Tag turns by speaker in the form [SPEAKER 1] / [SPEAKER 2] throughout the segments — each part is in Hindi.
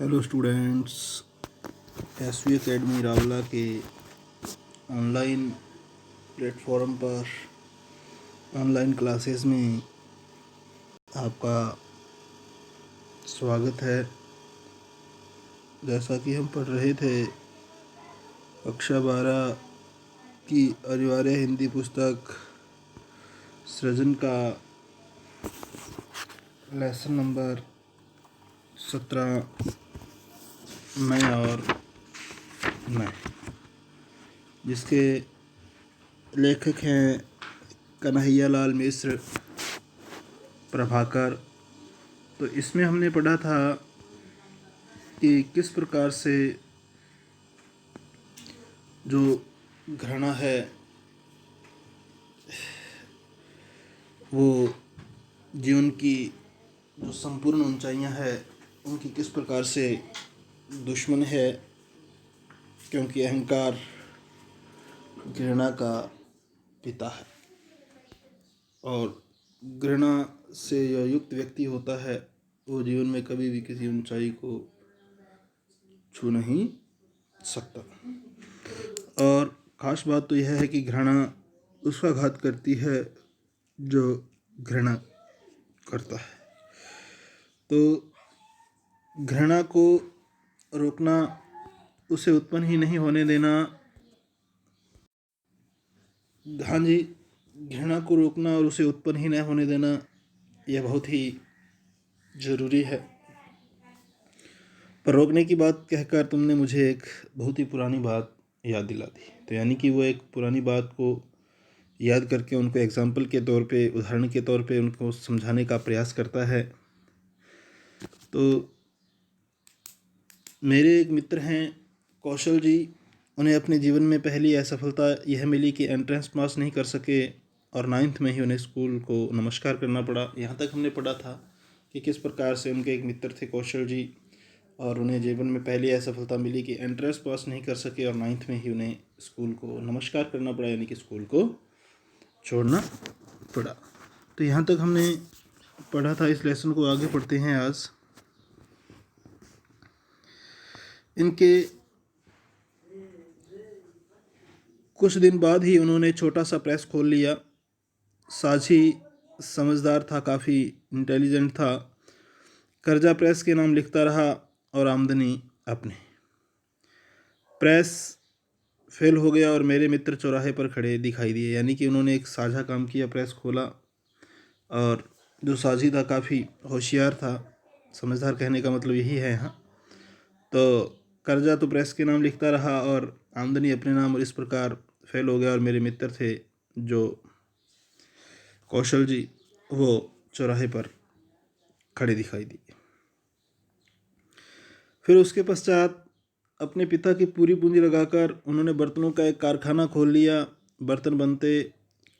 [SPEAKER 1] Hello students, SV academy Rawla के ऑनलाइन प्लेटफॉर्म पर ऑनलाइन क्लासेस में आपका स्वागत है। जैसा कि हम पढ़ रहे थे कक्षा 12 की अनिवार्य हिंदी पुस्तक सृजन का लेसन नंबर 17 मैं और मैं, जिसके लेखक हैं कन्हैया लाल मिश्र, प्रभाकर। तो इसमें हमने पढ़ा था कि किस प्रकार से जो घृणा है वो जीवन की जो संपूर्ण ऊंचाइयां है उनकी किस प्रकार से दुश्मन है, क्योंकि अहंकार घृणा का पिता है और घृणा से जो युक्त व्यक्ति होता है वो जीवन में कभी भी किसी ऊंचाई को छू नहीं सकता। और ख़ास बात तो यह है कि घृणा उसका घात करती है जो घृणा करता है। तो घृणा को रोकना, उसे उत्पन्न ही नहीं होने देना, हाँ जी, घृणा को रोकना और उसे उत्पन्न ही नहीं होने देना यह बहुत ही ज़रूरी है। पर रोकने की बात कहकर तुमने मुझे एक बहुत ही पुरानी बात याद दिला दी। तो यानी कि वो एक पुरानी बात को याद करके उनको एग्जाम्पल के तौर पे, उदाहरण के तौर पे उनको समझाने का प्रयास करता है। तो मेरे एक मित्र हैं कौशल जी, उन्हें अपने जीवन में पहली असफलता यह मिली कि एंट्रेंस पास नहीं कर सके और 9th में ही उन्हें स्कूल को नमस्कार करना पड़ा। यहाँ तक हमने पढ़ा था कि किस प्रकार से उनके एक मित्र थे कौशल जी और उन्हें जीवन में पहली असफलता मिली कि एंट्रेंस पास नहीं कर सके और 9th में ही उन्हें स्कूल को नमस्कार करना पड़ा, यानी कि स्कूल को छोड़ना पड़ा। तो यहाँ तक हमने पढ़ा था। इस लेसन को आगे पढ़ते हैं। आज इनके कुछ दिन बाद ही उन्होंने छोटा सा प्रेस खोल लिया। साझी समझदार था, काफ़ी इंटेलिजेंट था। कर्जा प्रेस के नाम लिखता रहा और आमदनी अपने। प्रेस फेल हो गया और मेरे मित्र चौराहे पर खड़े दिखाई दिए, यानी कि उन्होंने एक साझा काम किया, प्रेस खोला। और जो साझी था काफ़ी होशियार था, समझदार कहने का मतलब यही है यहाँ। तो कर्जा तो प्रेस के नाम लिखता रहा और आमदनी अपने नाम, और इस प्रकार फेल हो गया। और मेरे मित्र थे जो कौशल जी, वो चौराहे पर खड़े दिखाई दिए। फिर उसके पश्चात अपने पिता की पूरी पूंजी लगाकर उन्होंने बर्तनों का एक कारखाना खोल लिया। बर्तन बनते,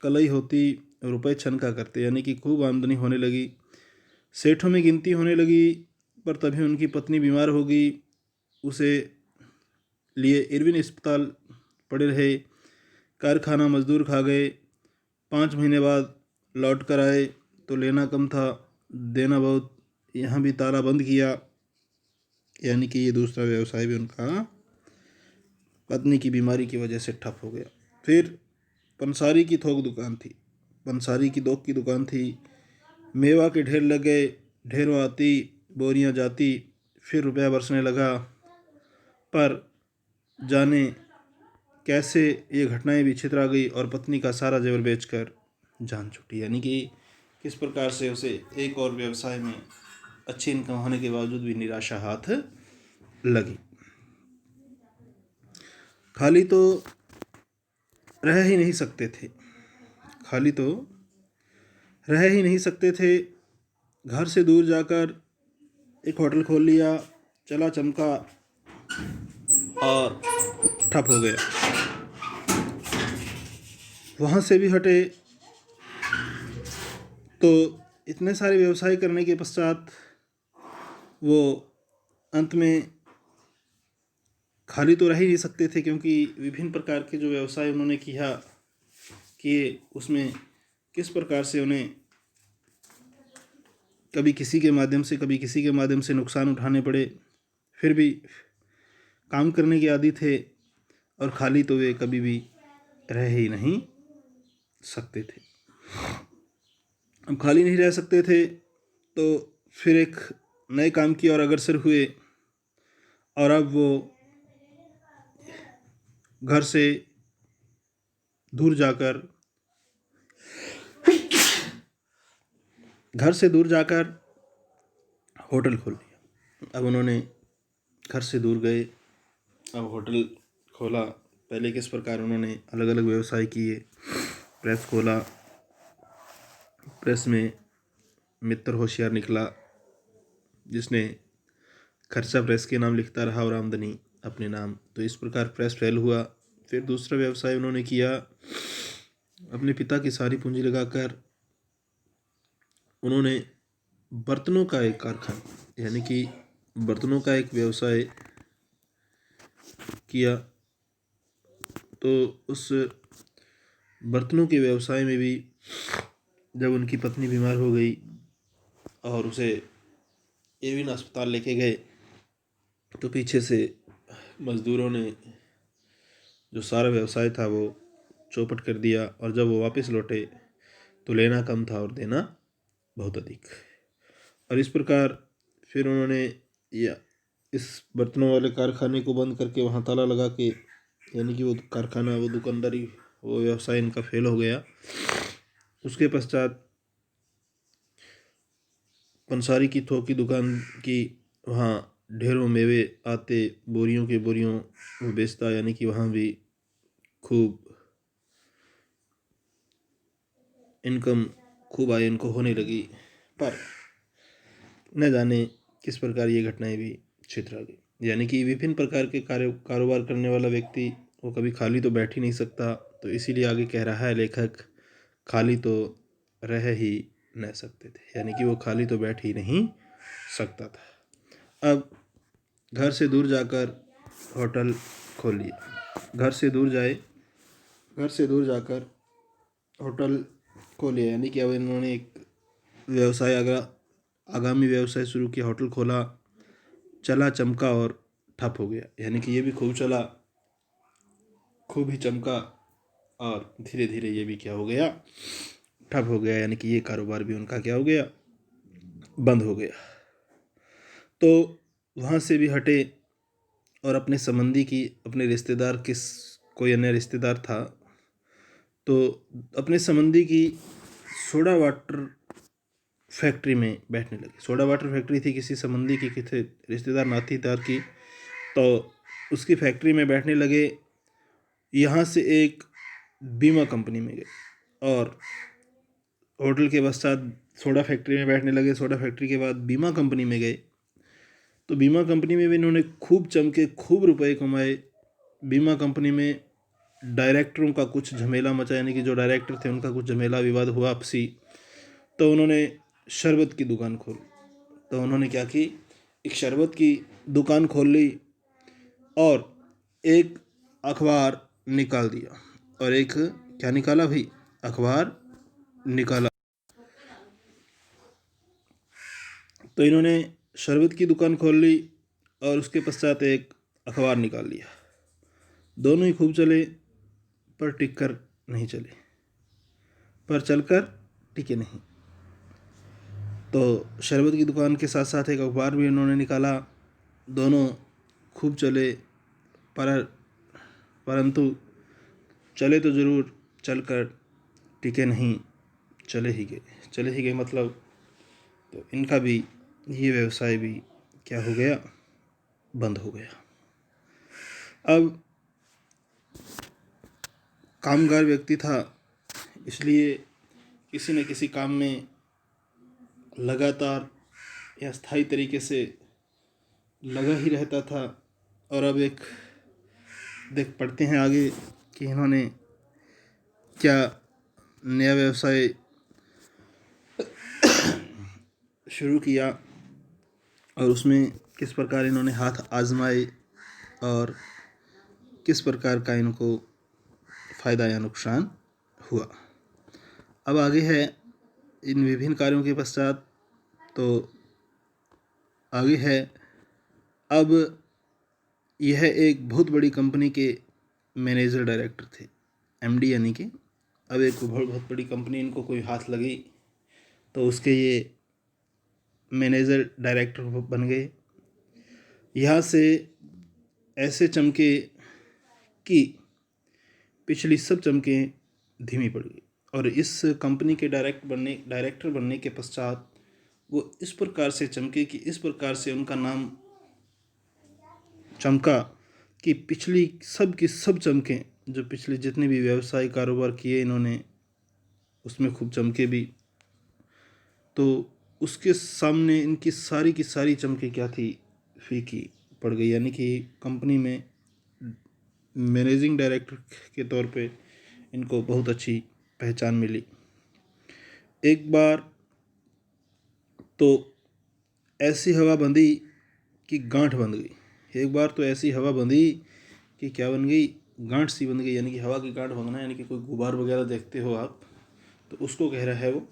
[SPEAKER 1] कलई होती, रुपए छनका करते, यानी कि खूब आमदनी होने लगी। सेठों में गिनती होने लगी। पर तभी उनकी पत्नी बीमार हो गई। उसे लिए इरविन अस्पताल पड़े रहे। कारखाना मजदूर खा गए। 5 महीने बाद लौट कर आए तो लेना कम था, देना बहुत। यहाँ भी ताला बंद किया, यानी कि ये दूसरा व्यवसाय भी उनका पत्नी की बीमारी की वजह से ठप हो गया। फिर पंसारी की थोक दुकान थी, पंसारी की दोक की दुकान थी। मेवा के ढेर लग गए, ढेरों आती, बोरियां जाती। फिर रुपया बरसने लगा। पर जाने कैसे ये घटनाएं भी छितरा गई और पत्नी का सारा जेवर बेचकर जान छूटी, यानी कि किस प्रकार से उसे एक और व्यवसाय में अच्छी इनकम होने के बावजूद भी निराशा हाथ लगी। खाली तो रह ही नहीं सकते थे, खाली तो रह ही नहीं सकते थे। घर से दूर जाकर एक होटल खोल लिया, चला चमका और ठप हो गया। वहाँ से भी हटे तो इतने सारे व्यवसाय करने के पश्चात वो अंत में खाली तो रह ही नहीं सकते थे, क्योंकि विभिन्न प्रकार के जो व्यवसाय उन्होंने किए उसमें किस प्रकार से उन्हें कभी किसी के माध्यम से, कभी किसी के माध्यम से नुकसान उठाने पड़े। फिर भी काम करने के आदी थे और खाली तो वे कभी भी रह ही नहीं सकते थे। अब खाली नहीं रह सकते थे तो फिर एक नए काम की ओर अग्रसर हुए और अब वो घर से दूर जाकर होटल खोल लिया। अब उन्होंने घर से दूर गए, अब होटल खोला। पहले किस प्रकार उन्होंने अलग अलग व्यवसाय किए, प्रेस खोला, प्रेस में मित्र होशियार निकला जिसने खर्चा प्रेस के नाम लिखता रहा और आमदनी अपने नाम। तो इस प्रकार प्रेस फेल हुआ। फिर दूसरा व्यवसाय उन्होंने किया, अपने पिता की सारी पूंजी लगाकर उन्होंने बर्तनों का एक कारखाना यानी कि बर्तनों का एक व्यवसाय किया। तो उस बर्तनों के व्यवसाय में भी जब उनकी पत्नी बीमार हो गई और उसे एविन अस्पताल लेके गए तो पीछे से मज़दूरों ने जो सारा व्यवसाय था वो चौपट कर दिया और जब वो वापस लौटे तो लेना कम था और देना बहुत अधिक। और इस प्रकार फिर उन्होंने या इस बर्तनों वाले कारखाने को बंद करके वहाँ ताला लगा के, यानी कि वो कारखाना, वो दुकानदारी, वो व्यवसाय इनका फेल हो गया। उसके पश्चात पंसारी की थोक की दुकान की, वहाँ ढेरों मेवे आते, बोरियों के बोरियों वो बेचता, यानी कि वहाँ भी खूब इनकम, खूब आय इनको होने लगी। पर न जाने किस प्रकार ये घटनाएं भी छितरा गई। यानी कि विभिन्न प्रकार के कारोबार करने वाला व्यक्ति वो कभी खाली तो बैठ ही नहीं सकता। तो इसीलिए आगे कह रहा है लेखक, खाली तो रह ही न सकते थे, यानी कि वो खाली तो बैठ ही नहीं सकता था। अब घर से दूर जाकर होटल खोल लिया, घर से दूर जाकर होटल खोले, यानी कि अब इन्होंने एक व्यवसाय आगामी व्यवसाय शुरू किया। होटल खोला, चला, चमका और ठप हो गया। यानी कि ये भी खूब चला, खूब ही चमका और धीरे धीरे ये भी क्या हो गया, ठप हो गया। यानी कि ये कारोबार भी उनका क्या हो गया, बंद हो गया। तो वहाँ से भी हटे और अपने संबंधी की, अपने रिश्तेदार, कोई अन्य रिश्तेदार था तो अपने संबंधी की सोडा वाटर फैक्ट्री में बैठने लगे। सोडा वाटर फैक्ट्री थी किसी संबंधी की, किसी रिश्तेदार नातीदार की, तो उसकी फैक्ट्री में बैठने लगे। यहाँ से एक बीमा कंपनी में गए और होटल के पश्चात सोडा फैक्ट्री में बैठने लगे। सोडा फैक्ट्री के बाद बीमा कंपनी में गए, तो बीमा कंपनी में भी इन्होंने खूब चमके, खूब रुपए कमाए। बीमा कंपनी में डायरेक्टरों का कुछ झमेला मचा, यानी कि जो डायरेक्टर थे उनका कुछ झमेला विवाद हुआ आपसी। तो उन्होंने शरबत की दुकान खोली। तो उन्होंने क्या की, एक शरबत की दुकान खोल ली और एक अखबार निकाल दिया। और एक क्या निकाला भाई, अखबार निकाला। तो इन्होंने शरबत की दुकान खोल ली और उसके पश्चात एक अखबार निकाल लिया। दोनों ही खूब चले पर टिक कर नहीं चले, पर चलकर टिके नहीं। तो शरबत की दुकान के साथ साथ एक अखबार भी इन्होंने निकाला। दोनों खूब चले परंतु चले तो ज़रूर, चलकर टिके नहीं, चले ही गए मतलब। तो इनका भी ये व्यवसाय भी क्या हो गया, बंद हो गया। अब कामगार व्यक्ति था, इसलिए किसी न किसी काम में लगातार या स्थायी तरीके से लगा ही रहता था। और अब एक देख पढ़ते हैं आगे कि इन्होंने क्या नया व्यवसाय शुरू किया और उसमें किस प्रकार इन्होंने हाथ आजमाए और किस प्रकार का इनको फ़ायदा या नुकसान हुआ। अब आगे है इन विभिन्न कार्यों के पश्चात, तो आगे है अब यह एक बहुत बड़ी कंपनी के मैनेजर डायरेक्टर थे, एमडी यानी कि। अब एक बहुत बड़ी कंपनी इनको कोई हाथ लगी तो उसके ये मैनेजर डायरेक्टर बन गए। यहाँ से ऐसे चमके कि पिछली सब चमकें धीमी पड़ गई, और इस कंपनी के डायरेक्टर बनने के पश्चात वो इस प्रकार से चमके कि इस प्रकार से उनका नाम चमका कि पिछली सब की सब चमकें, जो पिछले जितने भी व्यवसाय कारोबार किए इन्होंने उसमें खूब चमके भी। तो उसके सामने इनकी सारी की सारी चमकें क्या थी, फीकी पड़ गई। यानी कि कंपनी में मैनेजिंग डायरेक्टर के तौर पे इनको बहुत अच्छी पहचान मिली। एक बार तो ऐसी हवा बंधी कि गांठ बंध गई। एक बार तो ऐसी हवा बंधी कि क्या बन गई, गांठ सी बन गई। यानी कि हवा की गांठ बंधना, यानी कि कोई गुबार वगैरह देखते हो आप तो उसको कह रहा है वो।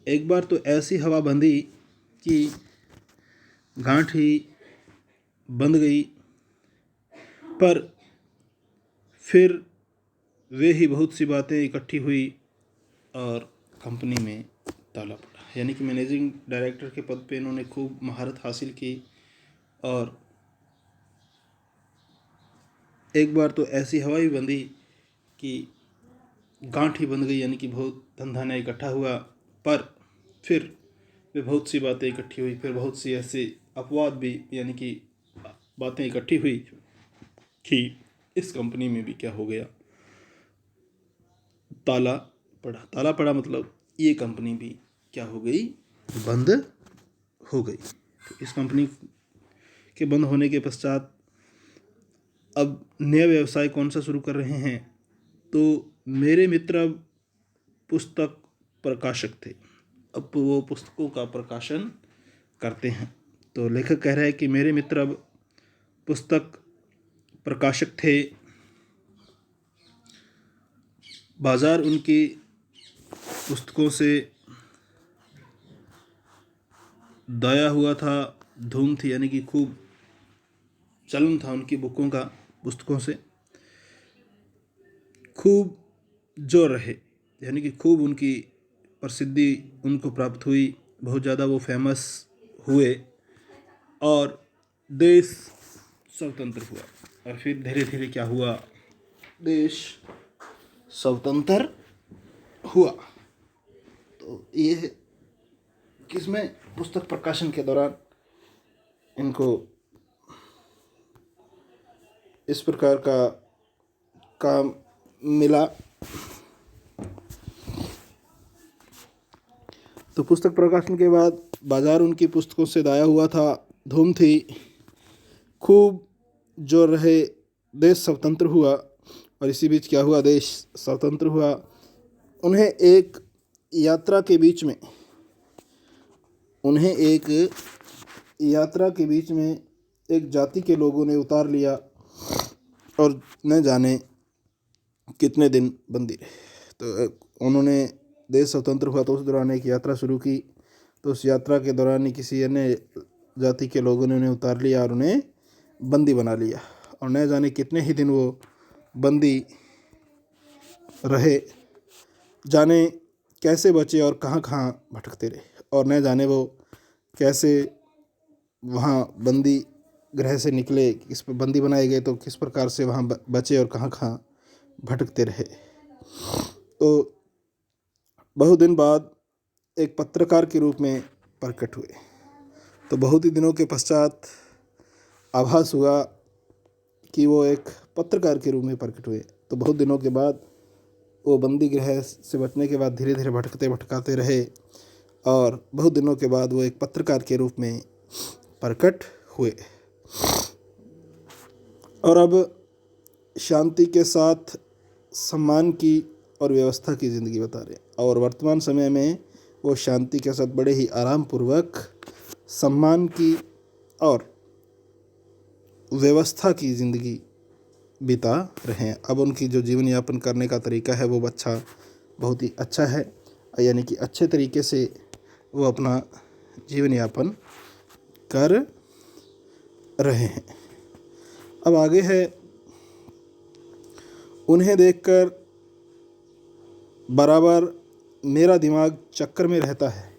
[SPEAKER 1] एक बार तो ऐसी हवा बंधी कि गांठ ही बंध गई, पर फिर वे ही बहुत सी बातें इकट्ठी हुई और कंपनी में ताला पड़ा। यानी कि मैनेजिंग डायरेक्टर के पद पे इन्होंने खूब महारत हासिल की, और एक बार तो ऐसी हवा भी बंधी कि गांठ ही बंध गई। यानी कि बहुत धंधा नया इकट्ठा हुआ, पर फिर वे बहुत सी बातें इकट्ठी हुई, फिर बहुत सी ऐसे अपवाद भी, यानी कि बातें इकट्ठी हुई कि इस कंपनी में भी क्या हो गया, ताला पड़ा। ताला पड़ा मतलब ये कंपनी भी क्या हो गई, बंद हो गई। तो इस कंपनी के बंद होने के पश्चात अब नया व्यवसाय कौन सा शुरू कर रहे हैं, तो मेरे मित्र अब पुस्तक प्रकाशक थे। अब वो पुस्तकों का प्रकाशन करते हैं। तो लेखक कह रहा है कि मेरे मित्र अब पुस्तक प्रकाशक थे, बाजार उनकी पुस्तकों से दाया हुआ था, धूम थी। यानी कि खूब चलन था उनकी बुकों का, पुस्तकों से खूब जोर रहे। यानी कि खूब उनकी प्रसिद्धि उनको प्राप्त हुई, बहुत ज़्यादा वो फेमस हुए, और देश स्वतंत्र हुआ। और फिर धीरे धीरे क्या हुआ, देश स्वतंत्र हुआ। तो ये किसमें, पुस्तक प्रकाशन के दौरान इनको इस प्रकार का काम मिला। तो पुस्तक प्रकाशन के बाद बाजार उनकी पुस्तकों से दाया हुआ था, धूम थी, खूब जोर रहे, देश स्वतंत्र हुआ। और इसी बीच क्या हुआ, देश स्वतंत्र हुआ। उन्हें एक यात्रा के बीच में एक जाति के लोगों ने उतार लिया, और न जाने कितने दिन बंदी रहे। तो उन्होंने देश स्वतंत्र हुआ तो उस दौरान एक यात्रा शुरू की। तो उस यात्रा के दौरान ही किसी अन्य जाति के लोगों ने उन्हें उतार लिया और उन्हें बंदी बना लिया, और न जाने कितने ही दिन वो बंदी रहे, जाने कैसे बचे और कहाँ कहाँ भटकते रहे, और न जाने वो कैसे वहाँ बंदी गृह से निकले, किस पर बंदी बनाए गए तो किस प्रकार से वहाँ बचे और कहाँ कहाँ भटकते रहे। तो बहुत दिन बाद एक पत्रकार के रूप में प्रकट हुए। तो बहुत ही दिनों के पश्चात आभास हुआ कि वो एक पत्रकार के रूप में प्रकट हुए। तो बहुत दिनों के बाद वो बंदी गृह से बचने के बाद धीरे धीरे भटकाते रहे, और बहुत दिनों के बाद वो एक पत्रकार के रूप में प्रकट हुए। और अब शांति के साथ सम्मान की और व्यवस्था की ज़िंदगी बता रहे हैं। और वर्तमान समय में वो शांति के साथ बड़े ही आराम पूर्वक सम्मान की और व्यवस्था की ज़िंदगी बिता रहे हैं। अब उनकी जो जीवन यापन करने का तरीका है वो बहुत ही अच्छा है। यानी कि अच्छे तरीके से वो अपना जीवन यापन कर रहे हैं। अब आगे है, उन्हें देखकर बराबर मेरा दिमाग चक्कर में रहता है।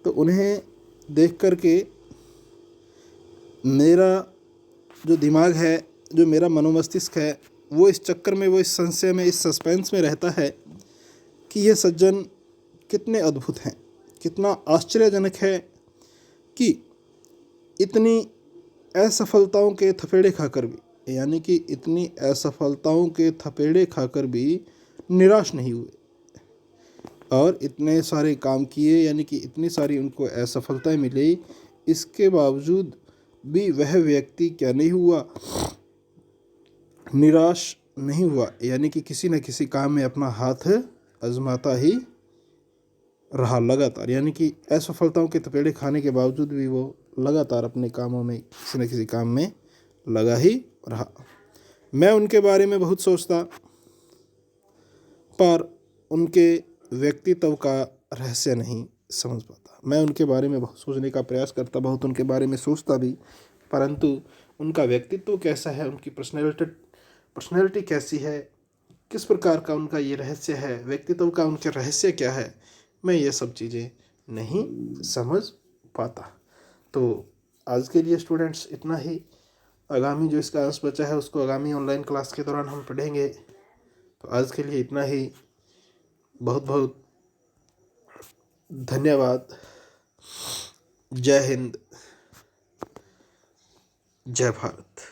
[SPEAKER 1] तो उन्हें देख कर के मेरा जो दिमाग है, जो मेरा मनोमस्तिष्क है, वो इस चक्कर में, वो इस संशय में, इस सस्पेंस में रहता है कि ये सज्जन कितने अद्भुत हैं, कितना आश्चर्यजनक है कि इतनी असफलताओं के थपेड़े खाकर भी, यानी कि इतनी असफलताओं के थपेड़े खाकर भी निराश नहीं हुए और इतने सारे काम किए, यानी कि इतनी सारी उनको असफलताएं मिली, इसके बावजूद भी वह व्यक्ति क्या नहीं हुआ, निराश नहीं हुआ, यानी कि किसी न किसी काम में अपना हाथ आजमाता ही रहा लगातार, यानी कि असफलताओं के थपेड़े खाने के बावजूद भी वो लगातार अपने कामों में, किसी न किसी काम में लगा ही रहा। मैं उनके बारे में बहुत सोचता, पर उनके व्यक्तित्व का रहस्य नहीं समझ पाता। मैं उनके बारे में बहुत सोचने का प्रयास करता, बहुत उनके बारे में सोचता भी, परंतु उनका व्यक्तित्व कैसा है, उनकी पर्सनैलिटी कैसी है, किस प्रकार का उनका ये रहस्य है, व्यक्तित्व का उनके रहस्य क्या है, मैं ये सब चीज़ें नहीं समझ पाता। तो आज के लिए स्टूडेंट्स इतना ही। आगामी जो इसका अंश बचा है उसको आगामी ऑनलाइन क्लास के दौरान हम पढ़ेंगे। तो आज के लिए इतना ही। बहुत बहुत धन्यवाद। जय हिंद, जय भारत।